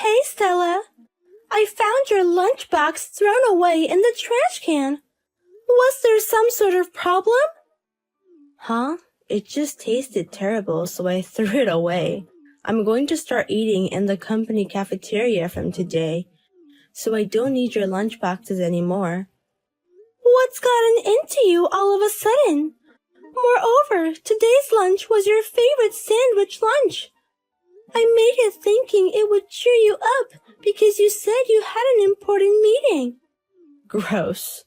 Hey, Stella. I found your lunchbox thrown away in the trash can. Was there some sort of problem? Huh? It just tasted terrible, so I threw it away. I'm going to start eating in the company cafeteria from today, so I don't need your lunchboxes anymore. What's gotten into you all of a sudden? Moreover, today's lunch was your favorite sandwich lunch. I made it thinking it would cheer you up because you said you had an important meeting. Gross.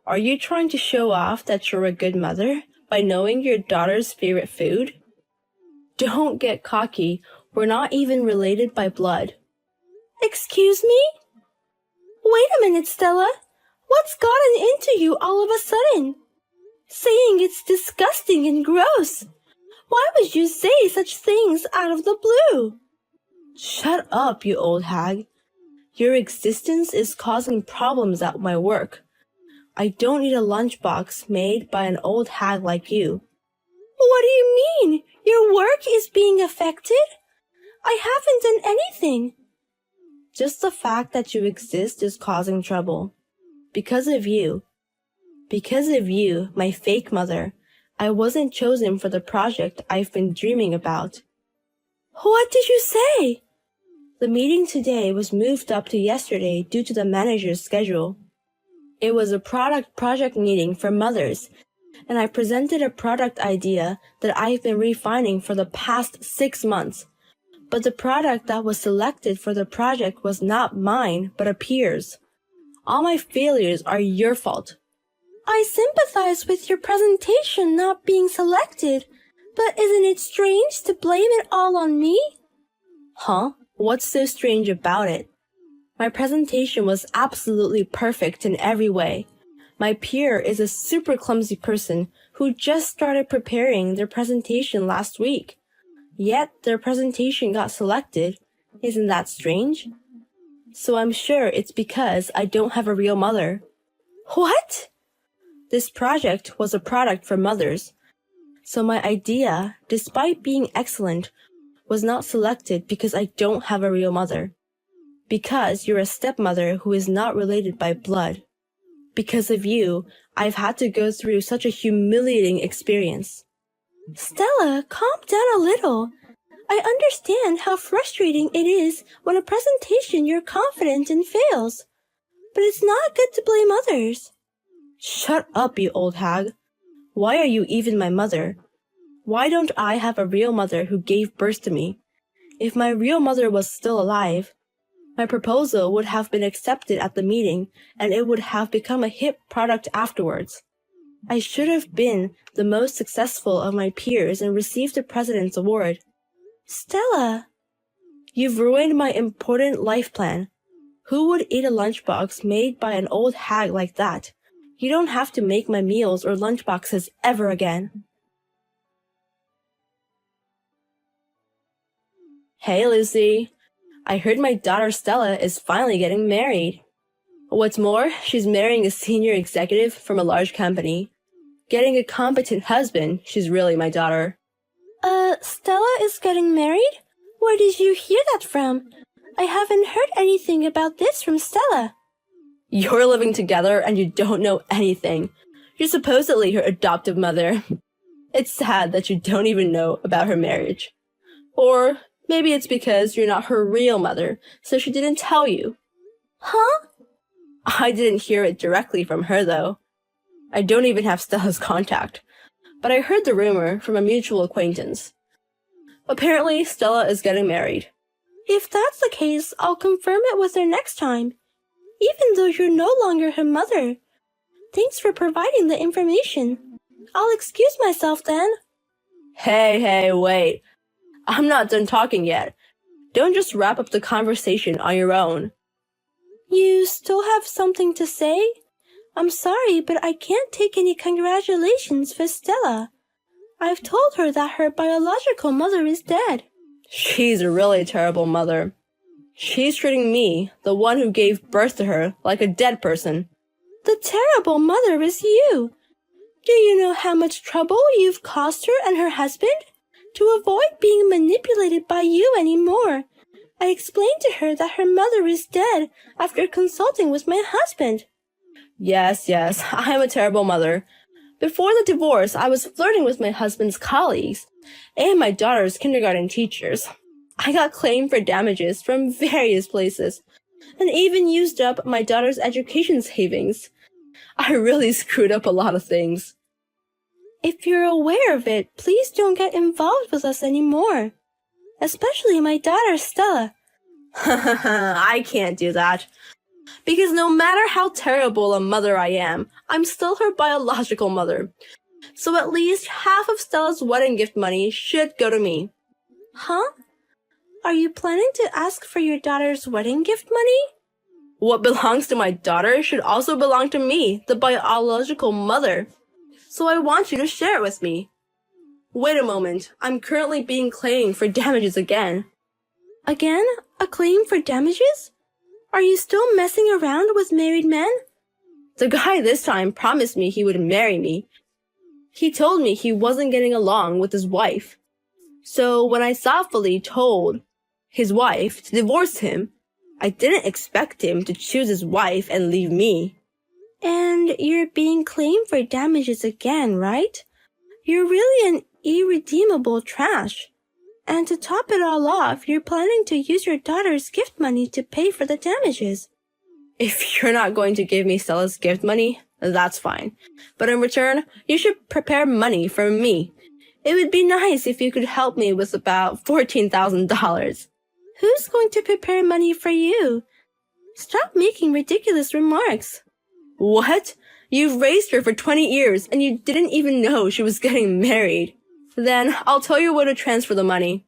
Are you trying to show off that you're a good mother by knowing your daughter's favorite food? Don't get cocky. We're not even related by blood. Excuse me? Wait a minute, Stella. What's gotten into you all of a sudden? Saying it's disgusting and gross. Why would you say such things out of the blue? Shut up, you old hag. Your existence is causing problems at my work. I don't need a lunchbox made by an old hag like you. What do you mean? Your work is being affected? I haven't done anything. Just the fact that you exist is causing trouble. Because of you, my fake mother, I wasn't chosen for the project I've been dreaming about. What did you say? The meeting today was moved up to yesterday due to the manager's schedule. It was a project meeting for mothers, and I presented a product idea that I've been refining for the past 6 months. But the product that was selected for the project was not mine, but a peer's. All my failures are your fault. I sympathize with your presentation not being selected, but isn't it strange to blame it all on me? Huh? What's so strange about it? My presentation was absolutely perfect in every way. My peer is a super clumsy person who just started preparing their presentation last week. Yet their presentation got selected. Isn't that strange? So I'm sure it's because I don't have a real mother. What? This project was a product for mothers. So my idea, despite being excellent, was not selected because I don't have a real mother. Because you're a stepmother who is not related by blood. Because of you, I've had to go through such a humiliating experience. Stella, calm down a little. I understand how frustrating it is when a presentation you're confident in fails. But it's not good to blame others. Shut up, you old hag. Why are you even my mother? Why don't I have a real mother who gave birth to me? If my real mother was still alive, my proposal would have been accepted at the meeting, and it would have become a hit product afterwards. I should have been the most successful of my peers and received the president's award. Stella, you've ruined my important life plan. Who would eat a lunchbox made by an old hag like that? You don't have to make my meals or lunchboxes ever again. Hey, Lucy. I heard my daughter Stella is finally getting married. What's more, she's marrying a senior executive from a large company. Getting a competent husband, she's really my daughter. Stella is getting married? Where did you hear that from? I haven't heard anything about this from Stella. You're living together and you don't know anything. You're supposedly her adoptive mother. It's sad that you don't even know about her marriage. Or maybe it's because you're not her real mother, so she didn't tell you. Huh? I didn't hear it directly from her, though. I don't even have Stella's contact. But I heard the rumor from a mutual acquaintance. Apparently, Stella is getting married. If that's the case, I'll confirm it with her next time. Even though you're no longer her mother. Thanks for providing the information. I'll excuse myself then. Hey, wait. I'm not done talking yet. Don't just wrap up the conversation on your own. You still have something to say? I'm sorry, but I can't take any congratulations for Stella. I've told her that her biological mother is dead. She's a really terrible mother. She's treating me, the one who gave birth to her, like a dead person. The terrible mother is you. Do you know how much trouble you've caused her and her husband? To avoid being manipulated by you anymore, I explained to her that her mother is dead after consulting with my husband. Yes, I'm a terrible mother. Before the divorce, I was flirting with my husband's colleagues and my daughter's kindergarten teachers. I got claimed for damages from various places and even used up my daughter's education savings. I really screwed up a lot of things. If you're aware of it, please don't get involved with us anymore. Especially my daughter, Stella. I can't do that. Because no matter how terrible a mother I am, I'm still her biological mother. So at least half of Stella's wedding gift money should go to me. Huh? Are you planning to ask for your daughter's wedding gift money? What belongs to my daughter should also belong to me, the biological mother. So I want you to share it with me. Wait a moment, I'm currently being claimed for damages again. Again? A claim for damages? Are you still messing around with married men? The guy this time promised me he would marry me. He told me he wasn't getting along with his wife. So when I thoughtfully told his wife to divorce him, I didn't expect him to choose his wife and leave me. And you're being claimed for damages again, right? You're really an irredeemable trash. And to top it all off, you're planning to use your daughter's gift money to pay for the damages. If you're not going to give me Stella's gift money, that's fine. But in return, you should prepare money from me. It would be nice if you could help me with about $14,000. Who's going to prepare money for you? Stop making ridiculous remarks. What? You've raised her for 20 years and you didn't even know she was getting married. Then I'll tell you where to transfer the money.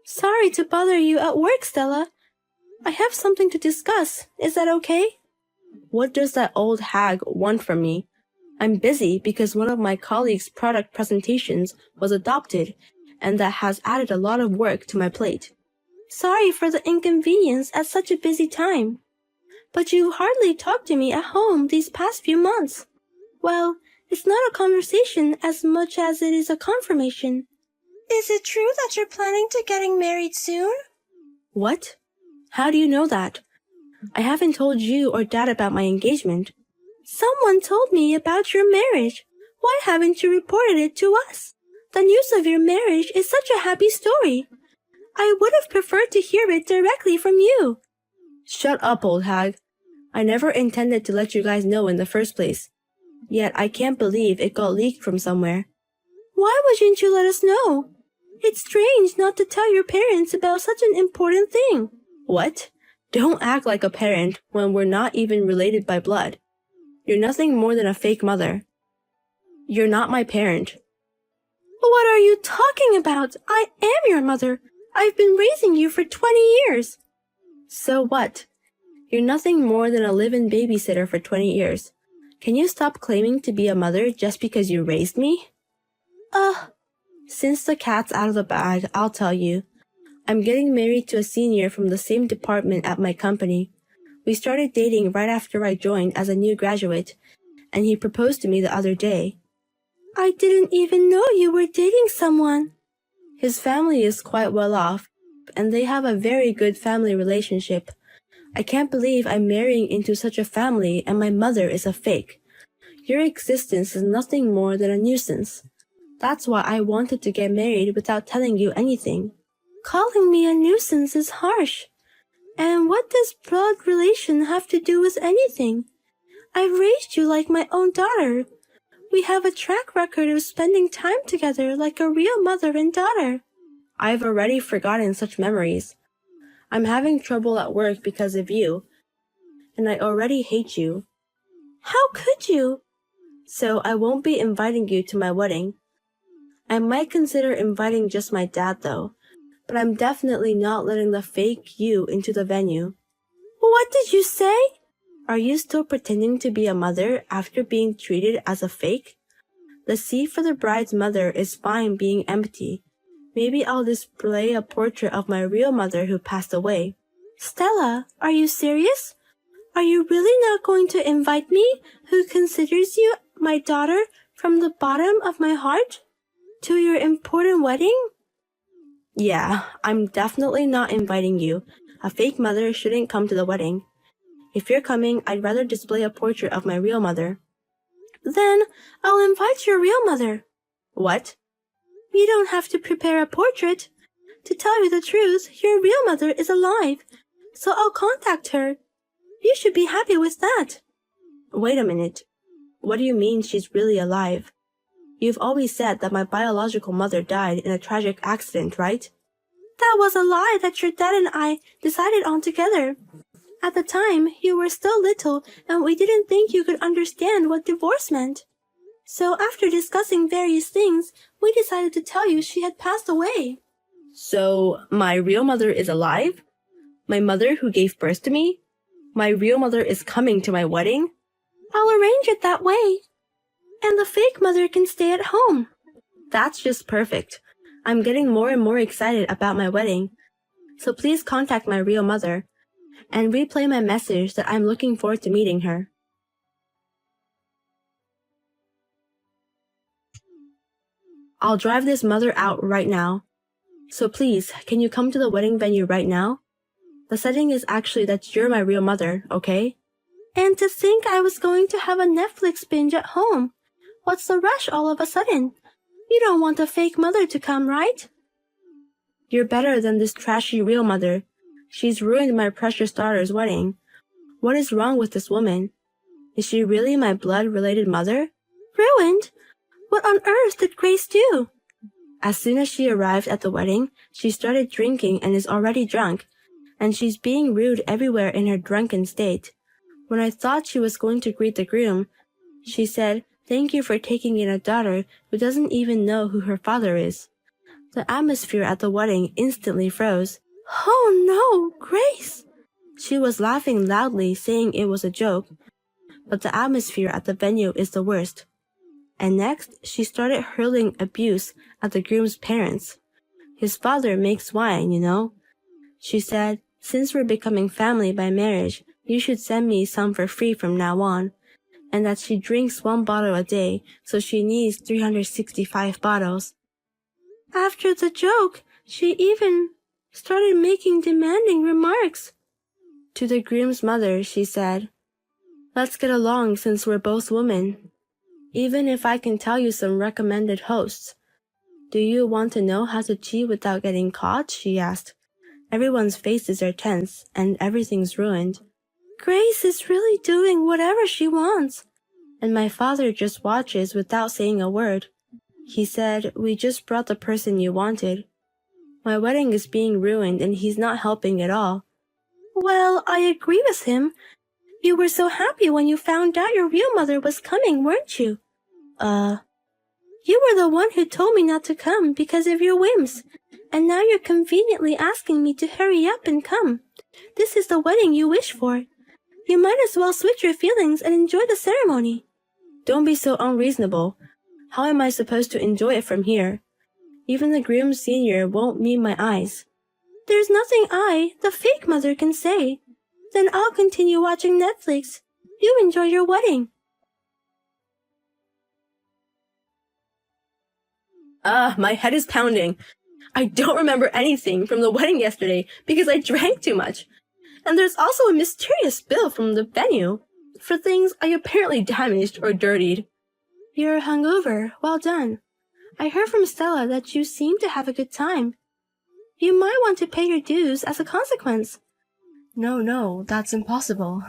Sorry to bother you at work, Stella. I have something to discuss. Is that okay? What does that old hag want from me? I'm busy because one of my colleagues' product presentations was adopted, and that has added a lot of work to my plate. Sorry for the inconvenience at such a busy time. But you hardly talked to me at home these past few months. Well, it's not a conversation as much as it is a confirmation. Is it true that you're planning to getting married soon? What? How do you know that? I haven't told you or Dad about my engagement. Someone told me about your marriage. Why haven't you reported it to us? The news of your marriage is such a happy story. I would have preferred to hear it directly from you. Shut up, old hag. I never intended to let you guys know in the first place. Yet I can't believe it got leaked from somewhere. Why wouldn't you let us know? It's strange not to tell your parents about such an important thing. What? Don't act like a parent when we're not even related by blood. You're nothing more than a fake mother. You're not my parent. What are you talking about? I am your mother. I've been raising you for 20 years. So what? You're nothing more than a live-in babysitter for 20 years. Can you stop claiming to be a mother just because you raised me? Since the cat's out of the bag, I'll tell you. I'm getting married to a senior from the same department at my company. We started dating right after I joined as a new graduate, and he proposed to me the other day. I didn't even know you were dating someone. His family is quite well off, and they have a very good family relationship. I can't believe I'm marrying into such a family and my mother is a fake. Your existence is nothing more than a nuisance. That's why I wanted to get married without telling you anything. Calling me a nuisance is harsh. And what does blood relation have to do with anything? I've raised you like my own daughter. We have a track record of spending time together like a real mother and daughter. I've already forgotten such memories. I'm having trouble at work because of you, and I already hate you. How could you? So I won't be inviting you to my wedding. I might consider inviting just my dad though, but I'm definitely not letting the fake you into the venue. What did you say? Are you still pretending to be a mother after being treated as a fake? The seat for the bride's mother is fine being empty. Maybe I'll display a portrait of my real mother who passed away. Stella, are you serious? Are you really not going to invite me, who considers you my daughter from the bottom of my heart? To your important wedding? Yeah, I'm definitely not inviting you. A fake mother shouldn't come to the wedding. If you're coming, I'd rather display a portrait of my real mother. Then I'll invite your real mother. What? You don't have to prepare a portrait. To tell you the truth, your real mother is alive, so I'll contact her. You should be happy with that. Wait a minute. What do you mean she's really alive? You've always said that my biological mother died in a tragic accident, right? That was a lie that your dad and I decided on together. At the time, you were still little and we didn't think you could understand what divorce meant. So after discussing various things, we decided to tell you she had passed away. So, my real mother is alive? My mother who gave birth to me? My real mother is coming to my wedding? I'll arrange it that way. And the fake mother can stay at home. That's just perfect. I'm getting more and more excited about my wedding. So please contact my real mother and replay my message that I'm looking forward to meeting her. I'll drive this mother out right now. So please, can you come to the wedding venue right now? The setting is actually that you're my real mother, okay? And to think I was going to have a Netflix binge at home. What's the rush all of a sudden? You don't want a fake mother to come, right? You're better than this trashy real mother. She's ruined my precious daughter's wedding. What is wrong with this woman? Is she really my blood-related mother? Ruined? What on earth did Grace do? As soon as she arrived at the wedding, she started drinking and is already drunk, and she's being rude everywhere in her drunken state. When I thought she was going to greet the groom, she said, "Thank you for taking in a daughter who doesn't even know who her father is." The atmosphere at the wedding instantly froze. Oh no, Grace! She was laughing loudly, saying it was a joke. But the atmosphere at the venue is the worst. And next, she started hurling abuse at the groom's parents. His father makes wine, you know. She said, "Since we're becoming family by marriage, you should send me some for free from now on." And that she drinks 1 bottle a day, so she needs 365 bottles. After the joke, she even started making demanding remarks. To the groom's mother, she said, "Let's get along since we're both women. Even if I can tell you some recommended hosts." "Do you want to know how to cheat without getting caught?" she asked. Everyone's faces are tense, and everything's ruined. Grace is really doing whatever she wants. And my father just watches without saying a word. He said, "We just brought the person you wanted." My wedding is being ruined and he's not helping at all. Well, I agree with him. You were so happy when you found out your real mother was coming, weren't you? You were the one who told me not to come because of your whims. And now you're conveniently asking me to hurry up and come. This is the wedding you wish for. You might as well switch your feelings and enjoy the ceremony. Don't be so unreasonable. How am I supposed to enjoy it from here? Even the groom senior won't meet my eyes. There's nothing I, the fake mother, can say. Then I'll continue watching Netflix. You enjoy your wedding. My head is pounding. I don't remember anything from the wedding yesterday because I drank too much. And there's also a mysterious bill from the venue for things I apparently damaged or dirtied. You're hungover. Well done. I heard from Stella that you seem to have a good time. You might want to pay your dues as a consequence. No, that's impossible.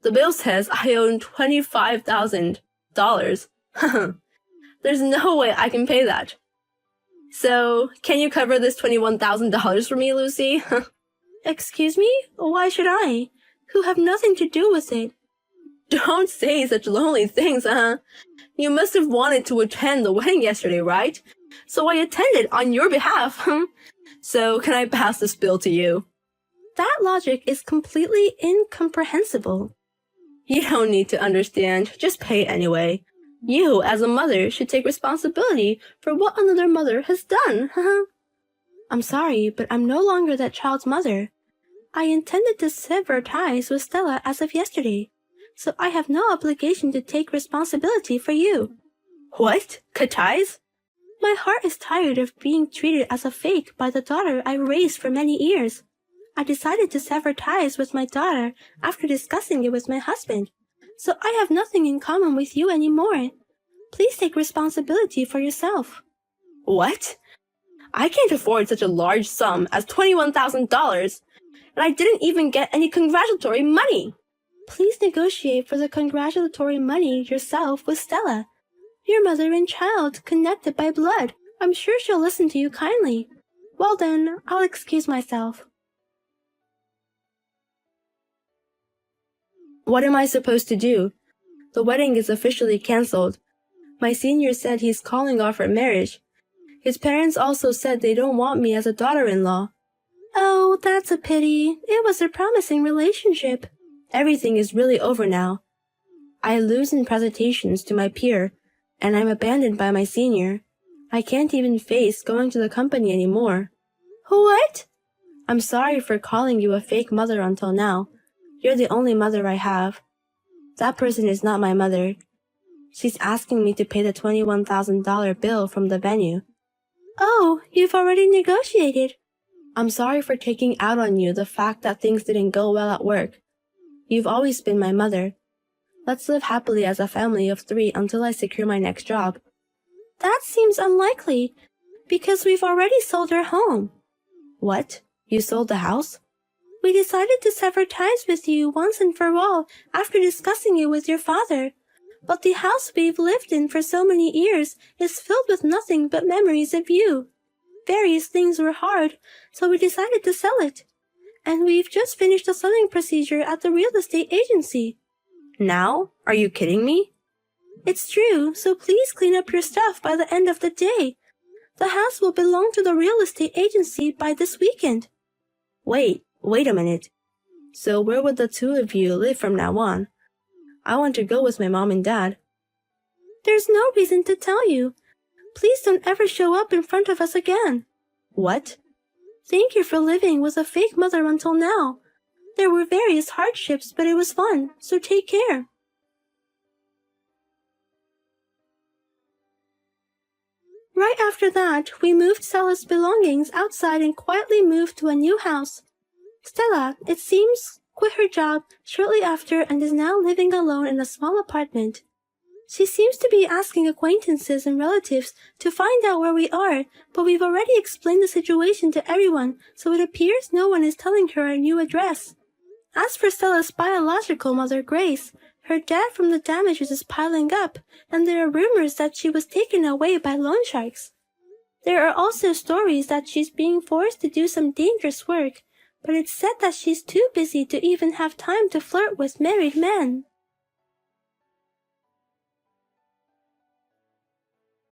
The bill says I owe $25,000. There's no way I can pay that. So, can you cover this $21,000 for me, Lucy? Excuse me? Why should I? Who have nothing to do with it. Don't say such lonely things, You must have wanted to attend the wedding yesterday, right? So I attended on your behalf. So can I pass this bill to you? That logic is completely incomprehensible. You don't need to understand. Just pay anyway. You, as a mother, should take responsibility for what another mother has done. I'm sorry, but I'm no longer that child's mother. I intended to sever ties with Stella as of yesterday, so I have no obligation to take responsibility for you. What? Cut ties? My heart is tired of being treated as a fake by the daughter I raised for many years. I decided to sever ties with my daughter after discussing it with my husband, so I have nothing in common with you anymore. Please take responsibility for yourself. What? I can't afford such a large sum as $21,000, and I didn't even get any congratulatory money. Please negotiate for the congratulatory money yourself with Stella. Your mother and child, connected by blood. I'm sure she'll listen to you kindly. Well then, I'll excuse myself. What am I supposed to do? The wedding is officially cancelled. My senior said he's calling off our marriage. His parents also said they don't want me as a daughter-in-law. Oh, that's a pity. It was a promising relationship. Everything is really over now. I lose in presentations to my peer, and I'm abandoned by my senior. I can't even face going to the company anymore. What? I'm sorry for calling you a fake mother until now. You're the only mother I have. That person is not my mother. She's asking me to pay the $21,000 bill from the venue. Oh, you've already negotiated. I'm sorry for taking out on you the fact that things didn't go well at work. You've always been my mother. Let's live happily as a family of 3 until I secure my next job. That seems unlikely, because we've already sold our home. What? You sold the house? We decided to sever ties with you once and for all after discussing it with your father. But the house we've lived in for so many years is filled with nothing but memories of you. Various things were hard, so we decided to sell it. And we've just finished the selling procedure at the real estate agency. Now? Are you kidding me? It's true, so please clean up your stuff by the end of the day. The house will belong to the real estate agency by this weekend. Wait a minute. So where would the 2 of you live from now on? I want to go with my mom and dad. There's no reason to tell you. Please don't ever show up in front of us again. What? Thank you for living with a fake mother until now. There were various hardships, but it was fun, so take care. Right after that, we moved Stella's belongings outside and quietly moved to a new house. Stella, it seems, quit her job shortly after and is now living alone in a small apartment. She seems to be asking acquaintances and relatives to find out where we are, but we've already explained the situation to everyone, so it appears no one is telling her our new address. As for Stella's biological mother, Grace, her debt from the damages is piling up, and there are rumors that she was taken away by loan sharks. There are also stories that she's being forced to do some dangerous work, but it's said that she's too busy to even have time to flirt with married men.